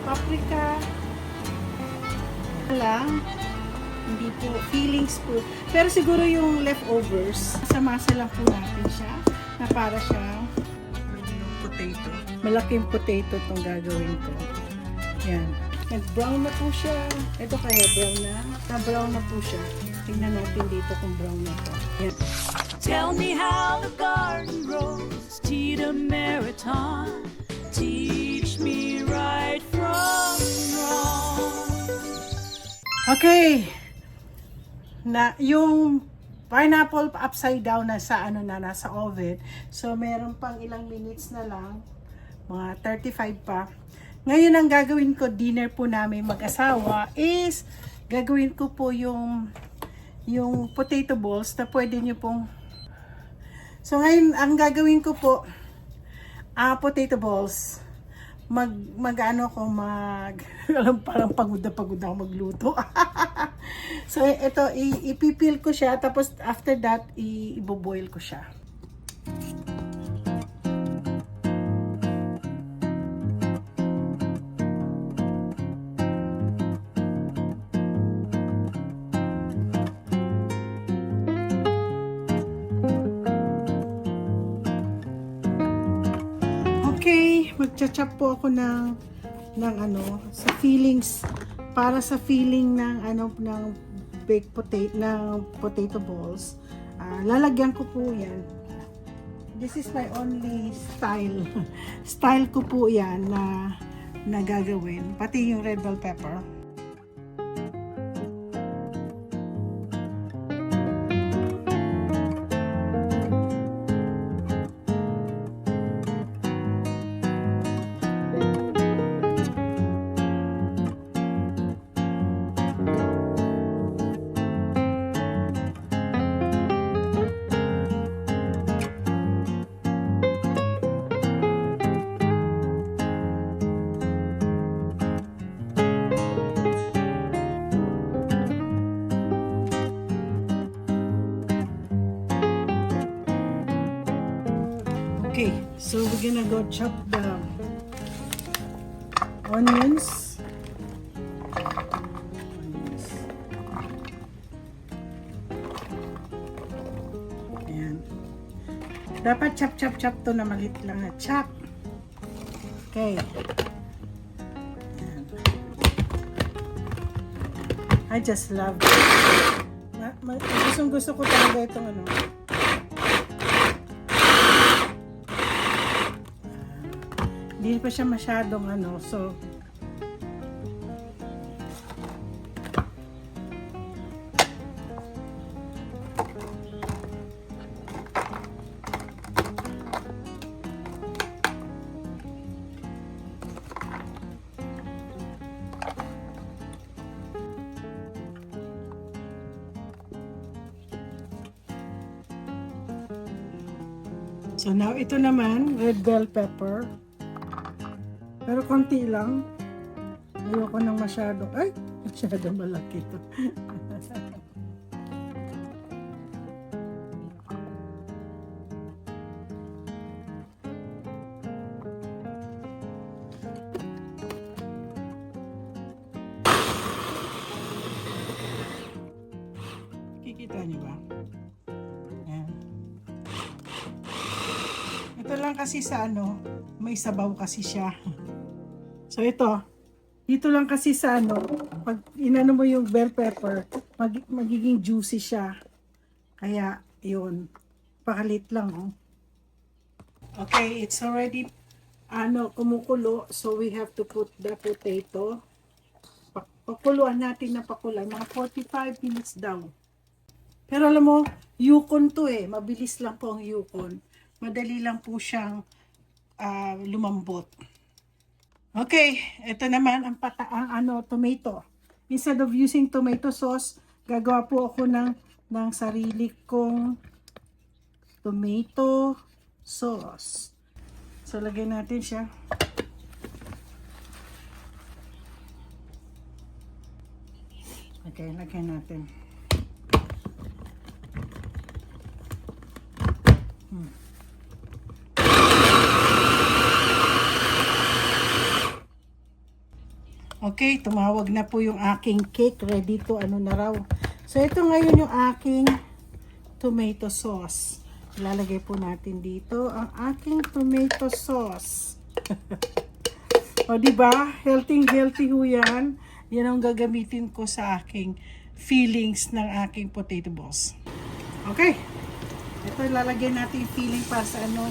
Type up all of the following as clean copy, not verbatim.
paprika. Lang. Hindi po, feelings po. Pero siguro yung leftovers, samasa lang po natin siya na para siyang potato. Malaking potato itong gagawin ko. Yan. And brown na po siya. Ito kaya brown na. Na-brown na po siya. Tingnan natin dito kung brown na to. Yan. Tell me how the garden grows, Tita Meriton. Teach me right from wrong. Okay. Na yung pineapple upside down na sa nasa oven. So meron pang ilang minutes na lang, mga 35 pa. Ngayon ang gagawin ko, dinner po namin mag-asawa is gagawin ko po yung potato balls na pwede niyo pong. So ngayon ang gagawin ko po potato balls. Alam, parang pagod na ako magluto. So ito ipipil ko siya, tapos after that i-boil ko siya. Okay, magcha-chop po ako ng sa fillings, para sa filling ng ng baked potato balls. Lalagyan ko po 'yan. This is my only style. Style ko po 'yan na gagawin, pati yung red bell pepper. Okay, so we're gonna go chop the onions. Ayan. Dapat chop to na maliit lang na chop. Okay. Ayan. I just love it. Gusto ko talaga itong hindi pa siya masyadong so now ito naman red bell pepper. Pero konti lang. Ayoko nang masyadong. Ay! Masyadong malaki ito. Kikita niyo ba? Ayan. Ito lang kasi sa may sabaw kasi siya. So dito lang kasi sa pag inano mo yung bell pepper, magiging juicy siya. Kaya, yun. Pakalit lang, Okay, it's already, kumukulo. So, we have to put the potato. Pakuluan natin na pakulan. Mga 45 minutes daw. Pero alam mo, yukon to Mabilis lang po ang yukon. Madali lang po siyang lumambot. Okay, ito naman ang tomato. Instead of using tomato sauce, gagawa po ako ng sarili kong tomato sauce. So, lagyan natin siya. Okay, lagyan natin. Okay, tumawag na po yung aking cake. Ready to ano na raw. So, ito ngayon yung aking tomato sauce. Ilalagay po natin dito ang aking tomato sauce. O, diba? Healthy ho yan. Yan ang gagamitin ko sa aking fillings ng aking potato balls. Okay. Ito, ilalagay natin yung filling para sa ano.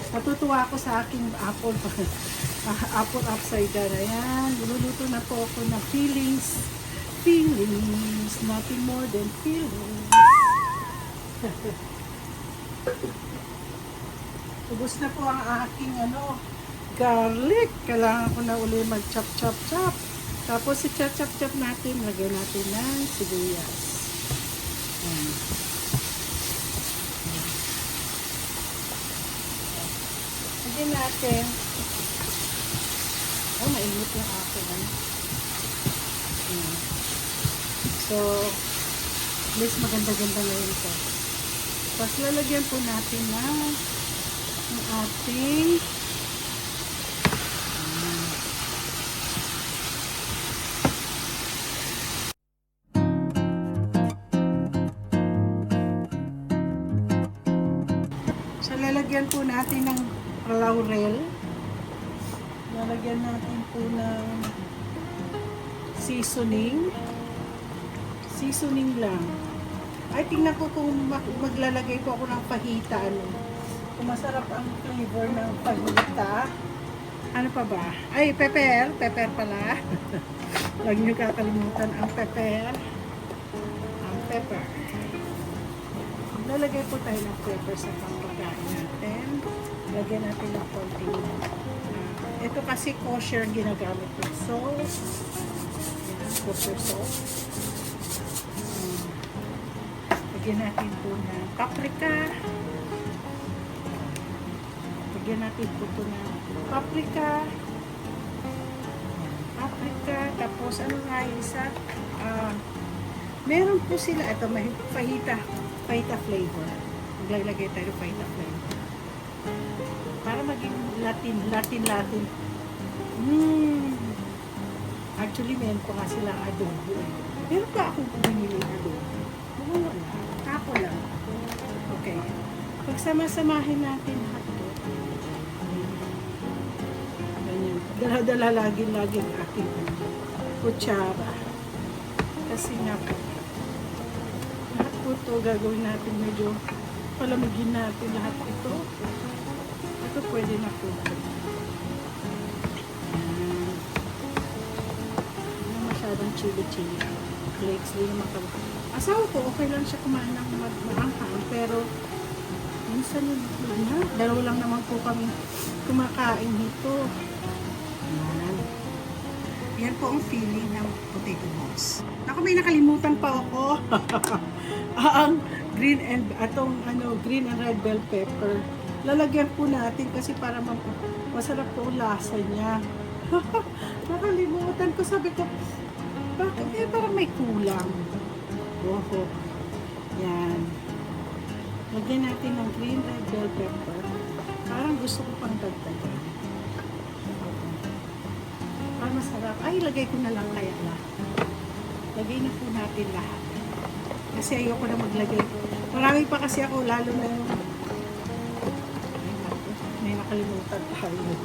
Natutuwa ako sa aking apple. Apple upside down. Ayan. Luluto na po ako ng fillings. Fillings. Nothing more than fillings. Ubus na po ang aking ano, garlic. Kailangan ko na uli mag-chop. Tapos i-chop natin. Lagyan natin ng sibuyas. Ayan. Lagyan natin. Oh, mainit yung aking ano. Ayan. So, at least maganda-ganda na yun ito. Tapos lalagyan po natin ng ating so lalagyan po natin ng laurel. Lalagyan natin po ng seasoning lang. Ay, tingnan ko kung maglalagay po ako ng fajita, ano. Kung masarap ang flavor ng fajita. Ano pa ba? Ay, pepper pala. Huwag niyo kakalimutan ang pepper. Lalagay po tayo ng pepper sa pangpagkain natin. Lagyan natin ng konting ito kasi kosher ginagamit ko. Sauce. Yan, kosher sauce. Lagyan natin po ng paprika. Lagyan natin po ito ng paprika. Tapos ano nga yung isa? Meron po sila. Ito may fajita flavor. Maglalagay tayo fajita flavor. Para maging Latin. Actually, meron po nga silang adobo. Meron pa akong binili adobo. Wala. Tapo lang. Okay. Pagsama-samahin natin lahat ito. Ganyan. Dala-dala lagi aking kutsara. Kasi nga po, lahat po ito gagawin natin medyo palamigin natin lahat ito. Ito pwede na po. Hindi na masyadong chili. Flakes din naman kami. Asawa ko, okay lang siya kumain ng maanghang, pero minsan dalawa lang naman po kami kumakain nito. Yan po ang feeling ng potato balls. Naku, may nakalimutan pa ako. Ang green and red bell pepper. Lalagyan po natin kasi para masarap po ang lasa niya. Nakalimutan ko, sabi ko, bakit parang may kulang? Oho. Yan. Lagyan natin ng green red bell pepper. Parang gusto ko pang dagdagan. Para masarap. Ay, lagay ko na lang kaya lahat. Lagay na po natin lahat. Kasi ayoko na maglagay. Marami pa kasi ako, lalo na yung may nakalimutan tayo.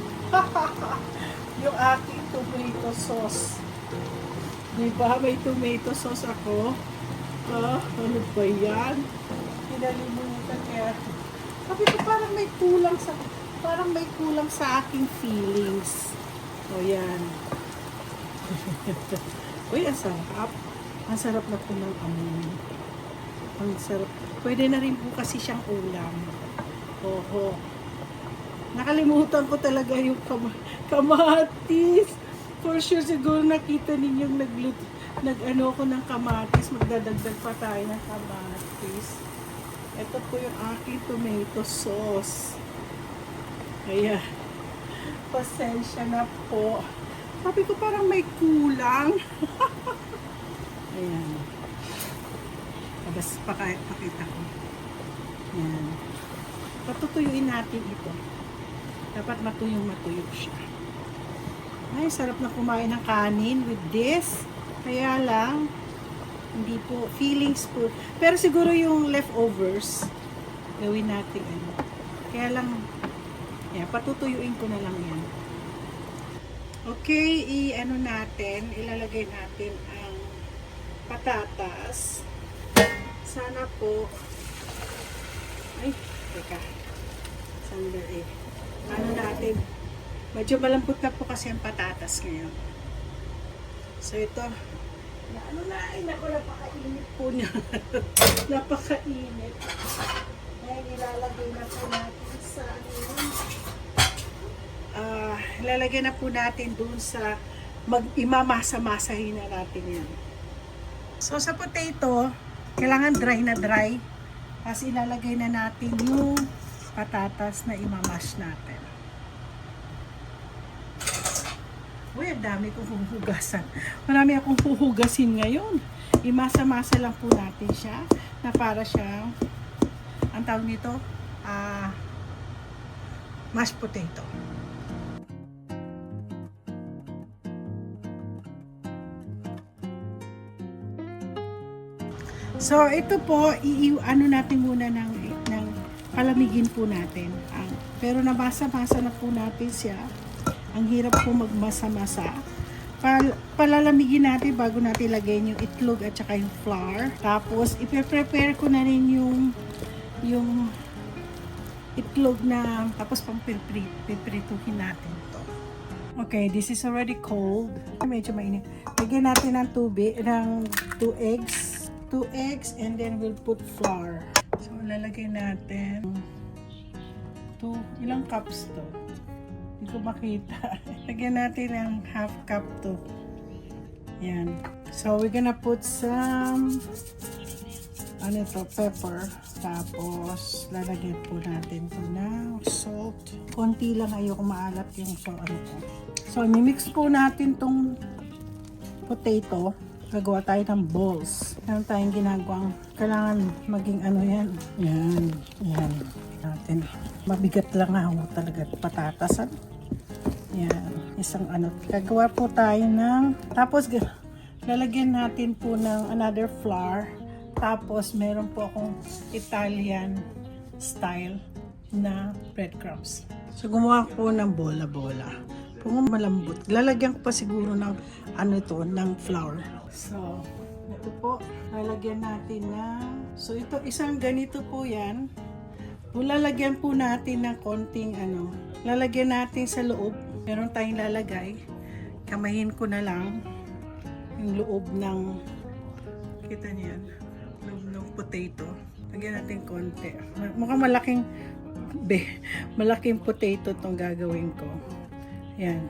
Yung aking tomato sauce. Diba? May tomato sauce ako. Ano ba yan? Pinalimutan kaya. Sabi ko parang may kulang sa aking feelings. O yan. Uy, ang sarap. Ang sarap na po ng amoy. Ang sarap. Pwede na rin po kasi siyang ulam. Oho. Nakalimutan ko talaga yung kamatis. For sure, siguro nakita ninyong nag-ano ko ng kamatis. Magdadagdag pa tayo ng kamatis. Ito po yung aking tomato sauce. Ayan. Pasensya na po. Sabi ko parang may kulang. Ayan. Tapos pakita ko. Ayan. Patutuyuin natin ito. Dapat matuyong siya. Ay, sarap na kumain ng kanin with this. Kaya lang, hindi po, feelings po. Pero siguro yung leftovers, gawin natin ano. Kaya lang, patutuyuin ko na lang yan. Okay, i-ano natin, ilalagay natin ang patatas. Sana po, ay, teka, sandali. Ano natin, medyo malambot na po kasi ang patatas ngayon. So ito, ano na, ay naku, napakainit po niya. Napakainit. Ngayon, ilalagay na po natin sa ilalagay na po natin dun sa imamasa-masahin na natin yan. So sa potato, kailangan dry na dry. Tapos ilalagay na natin yung patatas na imamash natin. Uy, ang dami kong huhugasan. Marami akong huhugasin ngayon. Imasa-masa lang po natin siya na para siyang, ang tawag nito, mashed potato. So, ito po, ano natin muna ng palamigin po natin. Pero nabasa-masa na po natin siya. Ang hirap po magmasa-masa. Palalamigin natin bago natin lagay yung itlog at saka yung flour. Tapos, ipe-prepare ko na rin yung itlog na, tapos pipirituhin natin to. Okay, this is already cold. Medyo mainit. Lagyan natin ng tubig, ng 2 eggs, and then we'll put flour. So, lalagay natin ilang cups to? Hindi ko makita. Lagyan natin ng half cup to. Yan. So, we're gonna put some pepper. Tapos, lalagyan po natin ito ng salt. Konti lang, ayoko maalat yung So, mimix po natin tong potato. Gagawa tayo ng balls. Meron tayong ginagawang, kailangan maging yan. Yan. Natin. Mabigat lang talaga patatasan. Yan. Isang Gagawa po tayo ng, tapos lalagyan natin po ng another flour. Tapos meron po akong Italian style na breadcrumbs. So gumawa ko ng bola-bola. Kung malambot, lalagyan ko pa siguro ng ng flour. So, ito po, lalagyan natin so ito, isang ganito po yan. Lalagyan po natin ng konting lalagyan natin sa loob. Meron tayong lalagay. Kamayin ko na lang yung loob ng, kita niyan, loob ng potato. Lagyan natin konti. Mukhang malaking potato tong gagawin ko. Yan.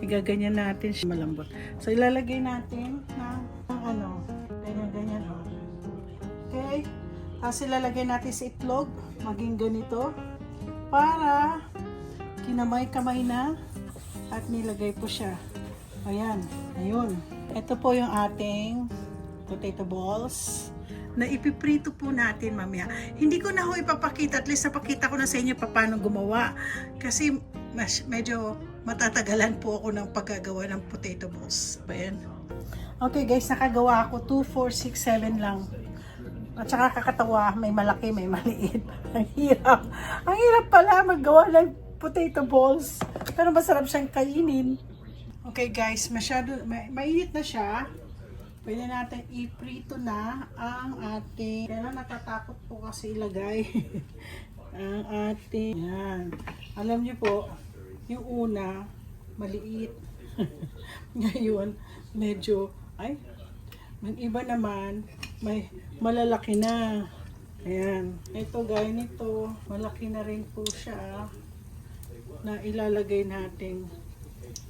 Igaganyan natin siya malambot. So, ilalagay natin ng ganyan. Okay? Tapos ilalagay natin sa itlog, maging ganito, para kinamay-kamay na at nilagay po siya. Ayan. Ayun. Ito po yung ating potato balls na ipiprito po natin mamaya. Hindi ko na ho ipapakita, at least napakita ko na sa inyo paano gumawa. Kasi medyo matatagalan po ako ng paggagawa ng potato balls. Ayan. Okay guys, nakagawa ako 2, 4, 6, 7 lang. At saka kakatawa, may malaki, may maliit. Ang hirap. Ang hirap pala maggawa ng potato balls. Pero masarap siyang kainin. Okay guys, mainit na siya. Pwede natin iprito na ang ating, kaya natatakot po kasi ilagay ang ating, yan. Alam niyo po, yung una, maliit. Ngayon, medyo, yung iba naman, may malalaki na. Ayan. Ito, gaya nito, malaki na rin po siya na ilalagay nating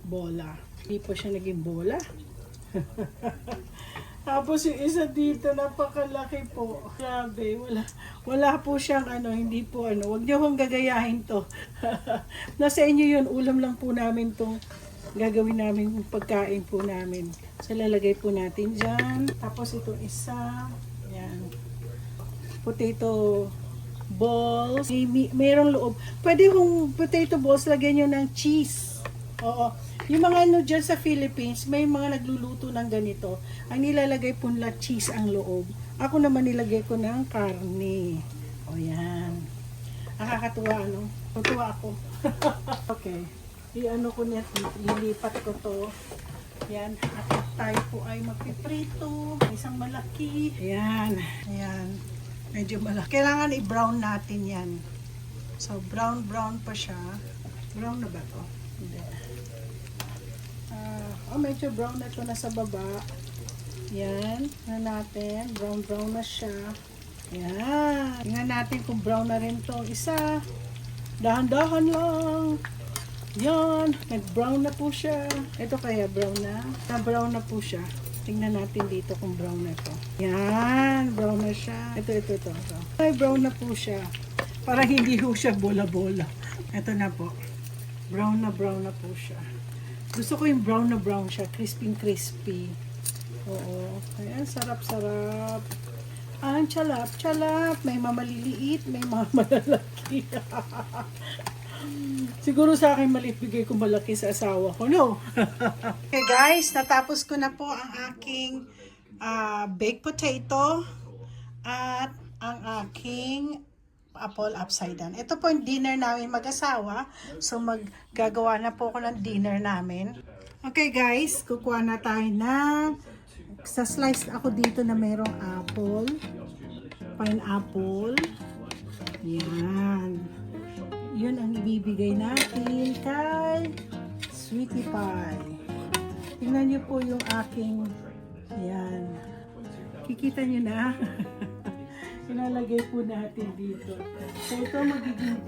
bola. Hindi po siya naging bola. Tapos yung isa dito, napakalaki po. Grabe, wala po siyang hindi po wag niyo kong gagayahin to. Nasa inyo yun, ulam lang po namin tong gagawin namin, pagkain po namin. So lalagay po natin dyan. Tapos ito isa, yan. Potato balls. Mayroong loob. Pwede kung potato balls, lagyan nyo ng cheese. Oo. Yung mga ano dyan sa Philippines, may mga nagluluto ng ganito. Ang nilalagay po nila cheese ang loob. Ako naman nilagay ko ng karne. O yan. Nakakatuwa, ano? Tutuwa ako. Okay. I-ano ko niya, lilipat ko to. Yan. At tayo po ay magpiprito. Isang malaki. Ayan. Ayan. Medyo malaki. Kailangan i-brown natin yan. So, brown pa siya. Brown na ba to? Hindi. Medyo brown na ito nasa baba. Yan. Tingnan natin. Brown na siya. Yan. Tingnan natin kung brown na rin to. Isa. Dahan-dahan lang. Yan. Nag-brown na po siya. Ito kaya brown na? Na-brown na po siya. Tingnan natin dito kung brown na ito. Yan. Brown na siya. Ito. Ay, brown na po siya. Parang hindi po siya bola-bola. Ito na po. Brown na po siya. Gusto ko yung brown na brown siya. Crispy. Oo. Ayan, sarap-sarap. Ang chalap. May mamaliliit, may mga malalaki. Siguro sa akin maliit, bigay ko malaki sa asawa ko. No? Okay guys, natapos ko na po ang aking baked potato at ang aking apple upside down. Ito po yung dinner namin mag-asawa. So maggagawa na po ako ng dinner namin. Okay guys, kukuha na tayo na sa slice ako dito na merong apple, pineapple. Yan. Yun ang ibibigay natin kay Sweetie Pie. Tingnan niyo po yung aking, yan. Kikita niyo na. Ilalagay po natin dito. So ito magiging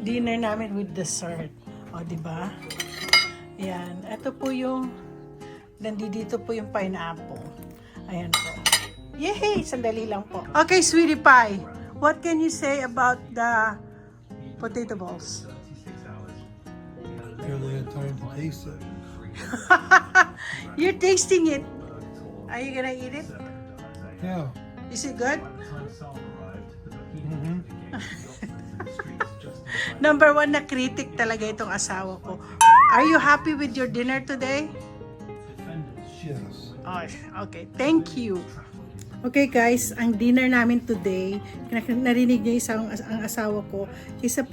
dinner namin with dessert. O, di ba? Ayan. Ito po yung nandito po yung pineapple. Ayan po. Yay! Sandali lang po. Okay, Sweetie Pie. What can you say about the potato balls? Barely had time to taste it. You're tasting it. Are you gonna eat it? Yeah. Is it good? Mm-hmm. Number one na critic talaga itong asawa ko. Are you happy with your dinner today? Yes. Oh, okay. Thank you. Okay guys, ang dinner namin today, narinig niyo ang asawa ko, is a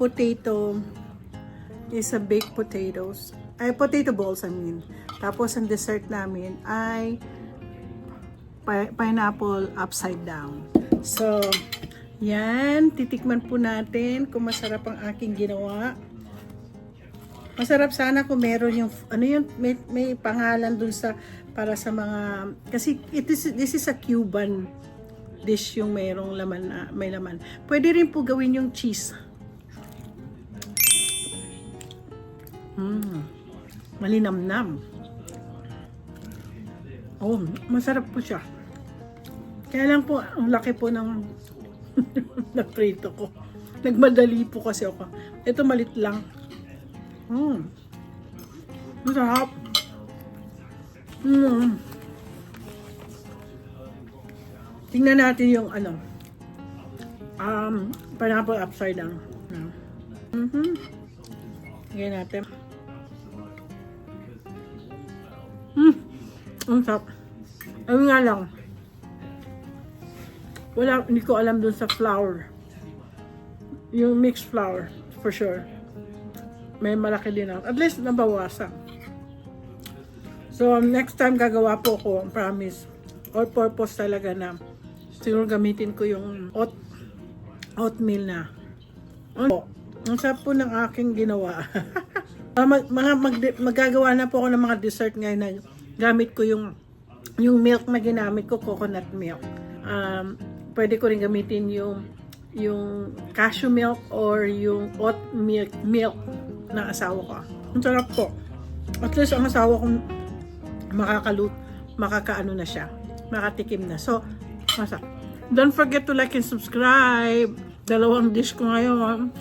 baked potatoes. Ay, potato balls, I mean. Tapos, ang dessert namin ay pineapple upside down. So, yan. Titikman po natin kung masarap ang aking ginawa. Masarap sana kung meron yung, may pangalan dun sa, para sa mga, kasi this is a Cuban dish yung mayroong laman na, may laman. Pwede rin po gawin yung cheese. Malinamnam. Oh, masarap po siya. Kaya lang po, ang laki po ng naprito ko. Nagmadali po kasi ako. Ito malit lang. Masarap. Tingnan natin yung pineapple upside down. Tingnan natin. Ang sarap. Ayun nga lang. Hindi ko alam dun sa flour. Yung mixed flour, for sure. May malaki din ako. At least nabawasan. So, next time gagawa po ko, promise. All purpose talaga na. Siguro gamitin ko yung oatmeal na. Ang sarap po ng aking ginawa. Magagawa na po ako ng mga dessert ngayon na gamit ko yung milk na ginamit ko, coconut milk. Pwede ko rin gamitin yung cashew milk or yung oat milk ng asawa ko. Ang sarap po. At least ang asawa ko makakaano na siya. Makatikim na. So, masarap. Don't forget to like and subscribe. 2 dish ko ngayon.